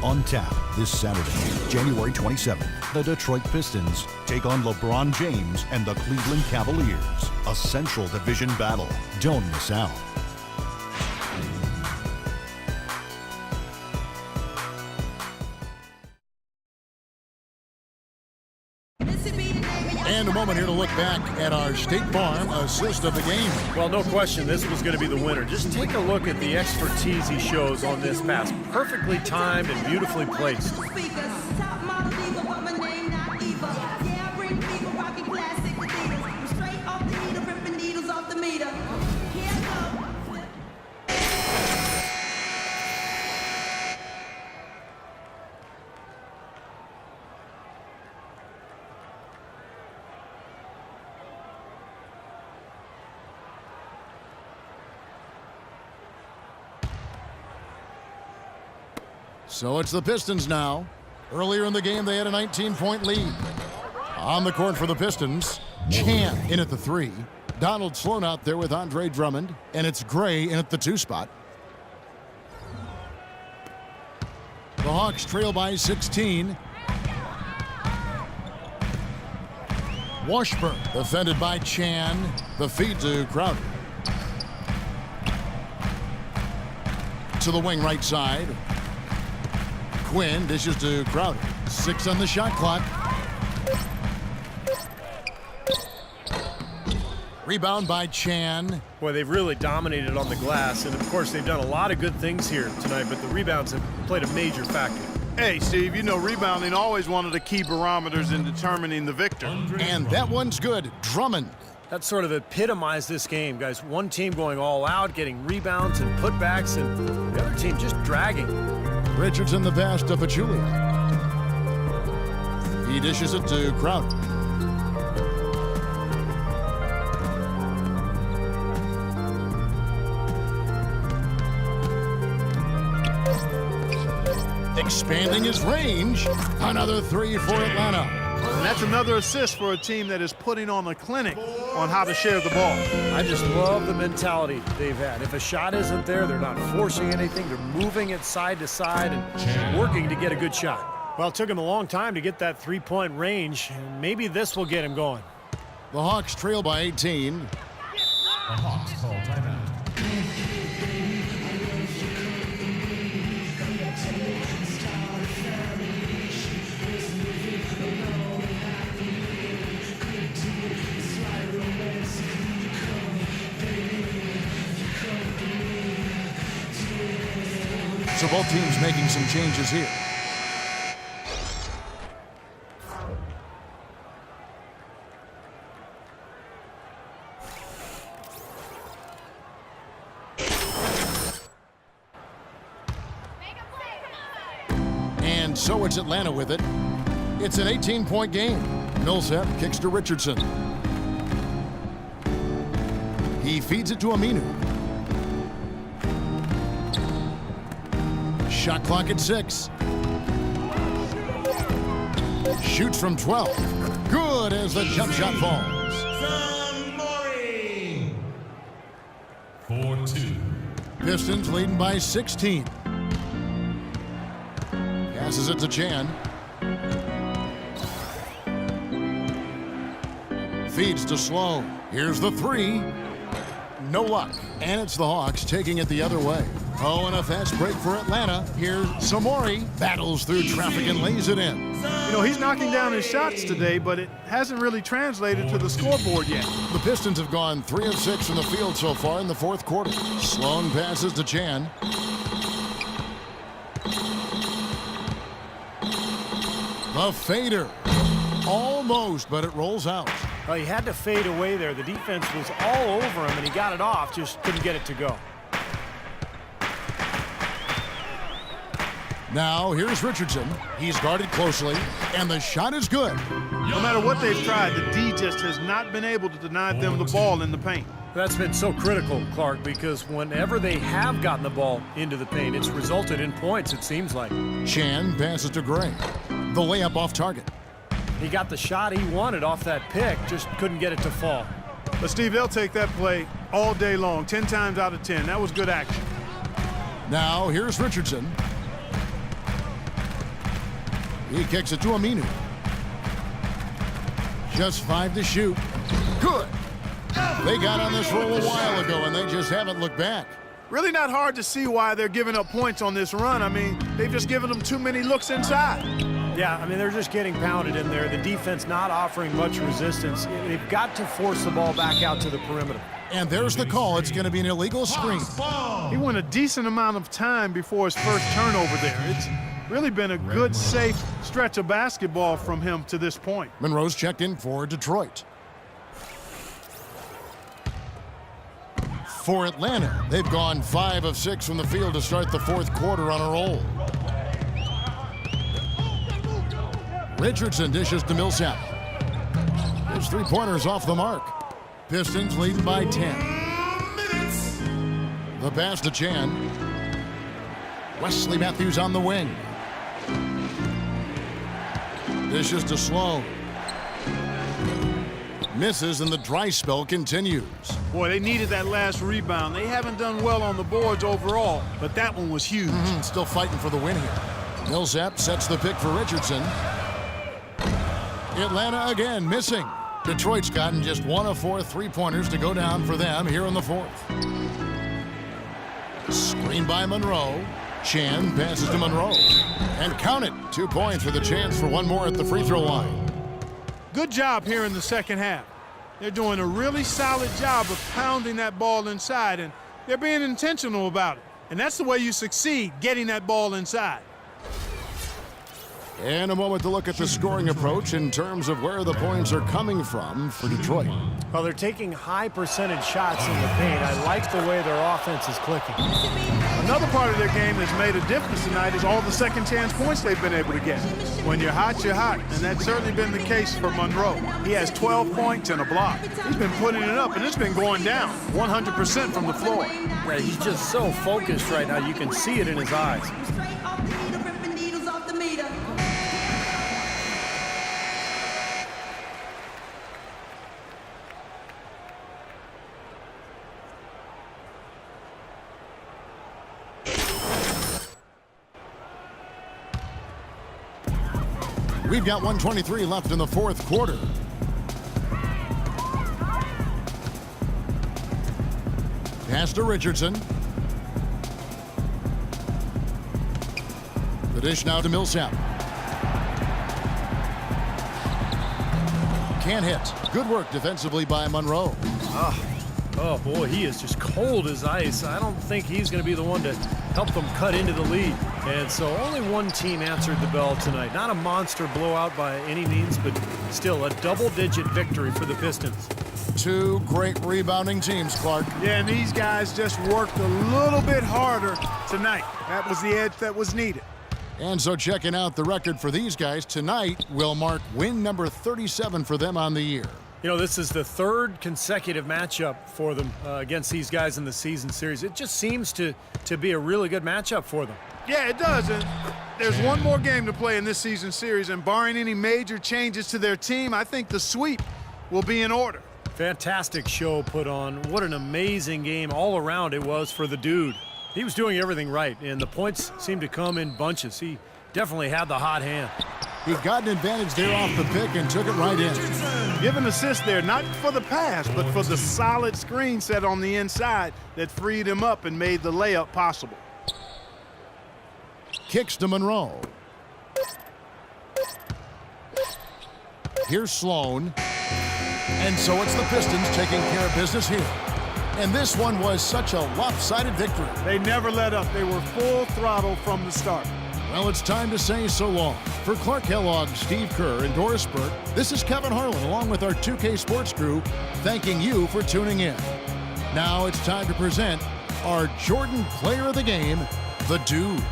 On tap this Saturday, January 27th, the Detroit Pistons take on LeBron James and the Cleveland Cavaliers. A Central Division battle. Don't miss out. And a moment here to look back at our State Farm assist of the game. Well, no question, this was going to be the winner. Just take a look at the expertise he shows on this pass. Perfectly timed and beautifully placed. So it's the Pistons now. Earlier in the game, they had a 19-point lead. On the court for the Pistons, Chan in at the 3. Donald Sloan out there with Andre Drummond. And it's Gray in at the 2 spot. The Hawks trail by 16. Washburn defended by Chan. The feed to Crowder. To the wing right side. Quinn dishes to Crowder. 6 on the shot clock. Rebound by Chan. Boy, they've really dominated on the glass, and of course they've done a lot of good things here tonight, but the rebounds have played a major factor. Hey, Steve, you know rebounding always one of the key barometers in determining the victor. And that one's good. Drummond. That sort of epitomized this game, guys. One team going all out, getting rebounds and putbacks, and the other team just dragging. Richardson the pass to Pachulia. He dishes it to Crowder. Expanding his range. Another 3 for Atlanta. And that's another assist for a team that is putting on a clinic on how to share the ball. I just love the mentality they've had. If a shot isn't there, they're not forcing anything. They're moving it side to side and working to get a good shot. Well, it took him a long time to get that three-point range, and maybe this will get him going. The Hawks trail by 18. The Hawks call timeout. So both teams making some changes here. And so it's Atlanta with it. It's an 18-point game. Millsap kicks to Richardson. He feeds it to Aminu. Shot clock at 6. Shoots from 12. Good as the jump shot falls. 4-2. Pistons leading by 16. Passes it to Chan. Feeds to Sloan. Here's the 3. No luck. And it's the Hawks taking it the other way. Oh, and a fast break for Atlanta. Here's Samori. Battles through traffic and lays it in. You know, he's knocking down his shots today, but it hasn't really translated to the scoreboard yet. The Pistons have gone 3 of 6 from the field so far in the 4th quarter. Sloan passes to Chan. The fader. Almost, but it rolls out. Well, he had to fade away there. The defense was all over him, and he got it off, just couldn't get it to go. Now, here's Richardson. He's guarded closely, and the shot is good. No matter what they've tried, the D just has not been able to deny them the ball in the paint. That's been so critical, Clark, because whenever they have gotten the ball into the paint, it's resulted in points, it seems like. Chan passes to Gray. The layup off target. He got the shot he wanted off that pick, just couldn't get it to fall. But, Steve, they'll take that play all day long, 10 times out of 10. That was good action. Now, here's Richardson. He kicks it to Aminu. Just 5 to shoot. Good. They got on this roll a while ago, and they just haven't looked back. Really not hard to see why they're giving up points on this run. I mean, they've just given them too many looks inside. Yeah, I mean, they're just getting pounded in there. The defense not offering much resistance. They've got to force the ball back out to the perimeter. And there's the call. It's going to be an illegal screen. He went a decent amount of time before his first turnover there. It's really been a good, safe stretch of basketball from him to this point. Monroe's checked in for Detroit. For Atlanta, they've gone 5 of 6 from the field to start the fourth quarter on a roll. Richardson dishes to Millsap. His three-pointers off the mark. Pistons leading by 10. The pass to Chan. Wesley Matthews on the wing. Dishes to Sloan. Misses and the dry spell continues. Boy, they needed that last rebound. They haven't done well on the boards overall, but that one was huge. Still fighting for the win here. Millsap sets the pick for Richardson. Atlanta again missing. Detroit's gotten just 1 of 4 three-pointers to go down for them here in the fourth. Screen by Monroe. Chan passes to Monroe. And count it. 2 points with a chance for one more at the free throw line. Good job here in the second half. They're doing a really solid job of pounding that ball inside, and they're being intentional about it. And that's the way you succeed, getting that ball inside. And a moment to look at the scoring approach in terms of where the points are coming from for Detroit. Well, they're taking high percentage shots in the paint. I like the way their offense is clicking. Another part of their game that's made a difference tonight is all the second chance points they've been able to get. When you're hot, you're hot, and that's certainly been the case for Monroe. He has 12 points and a block. He's been putting it up, and it's been going down 100% from the floor. Yeah, he's just so focused right now. You can see it in his eyes. We've got 1:23 left in the fourth quarter. Pass to Richardson. The dish now to Millsap. Can't hit. Good work defensively by Monroe. Oh, boy, he is just cold as ice. I don't think he's going to be the one to help them cut into the lead. And so only one team answered the bell tonight. Not a monster blowout by any means, but still a double-digit victory for the Pistons. 2 great rebounding teams, Clark. Yeah, and these guys just worked a little bit harder tonight. That was the edge that was needed. And so checking out the record for these guys tonight will mark win number 37 for them on the year. You know, this is the 3rd consecutive matchup for them against these guys in the season series. It just seems to be a really good matchup for them. Yeah, it does. And there's one more game to play in this season series, and barring any major changes to their team, I think the sweep will be in order. Fantastic show put on. What an amazing game all around it was for the dude. He was doing everything right, and the points seemed to come in bunches. He definitely had the hot hand. He got an advantage there off the pick and took it right in. Give an assist there, not for the pass, but for the solid screen set on the inside that freed him up and made the layup possible. Kicks to Monroe. Here's Sloan. And so it's the Pistons taking care of business here. And this one was such a lopsided victory. They never let up. They were full throttle from the start. Well, it's time to say so long. For Clark Kellogg, Steve Kerr, and Doris Burke, this is Kevin Harlan along with our 2K Sports crew thanking you for tuning in. Now it's time to present our Jordan Player of the Game, the Dude.